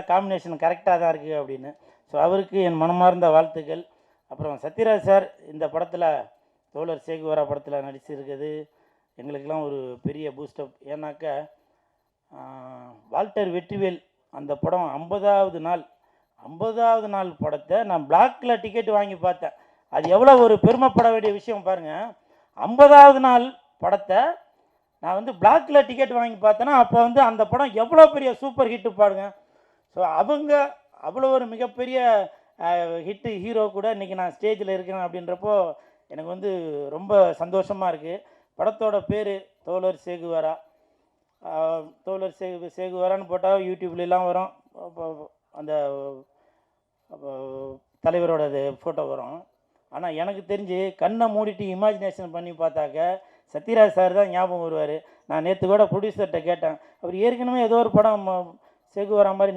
Combination கரெக்டாக தான் இருக்குது அப்படின்னு. ஸோ அவருக்கு என் மனமார்ந்த வாழ்த்துக்கள். அப்புறம் சத்யராஜ் சார் இந்த படத்தில் தோழர் சேகுவரா படத்தில் நடிச்சிருக்கிறது எங்களுக்கெல்லாம் ஒரு பெரிய பூஸ்டப். ஏன்னாக்கா வால்டர் வெற்றிவேல் அந்த படம் 50வது நாள் படத்தை நான் பிளாக்கில் டிக்கெட் வாங்கி பார்த்தேன். அது எவ்வளோ ஒரு பெருமைப்பட வேண்டிய விஷயம் பாருங்கள். 50வது நாள் படத்தை நான் வந்து பிளாக்கில் டிக்கெட் வாங்கி பார்த்தேன்னா அப்போ வந்து அந்த படம் எவ்வளோ பெரிய சூப்பர் ஹிட்டு பாருங்க. ஸோ அவங்க அவ்வளோ ஒரு மிகப்பெரிய ஹிட்டு ஹீரோ கூட இன்றைக்கி நான் ஸ்டேஜில் இருக்கேன் அப்படின்றப்போ எனக்கு வந்து ரொம்ப சந்தோஷமாக இருக்குது. படத்தோட பேர் தோழர் சேகுவரா. தோழர் சேகுவரான்னு போட்டால் யூடியூப்லாம் வரும். அந்த தலைவரோட ஃபோட்டோ வரும். ஆனால் எனக்கு தெரிஞ்சு கண்ணை மூடிட்டு இமேஜினேஷன் பண்ணி பார்த்தாக்க சத்யராஜ் சார் தான் ஞாபகம் வருவார். நான் நேற்று கூட ப்ரொடியூசர்கிட்ட கேட்டேன், அவர் ஏற்கனவே ஏதோ ஒரு படம் சேகுவரா மாதிரி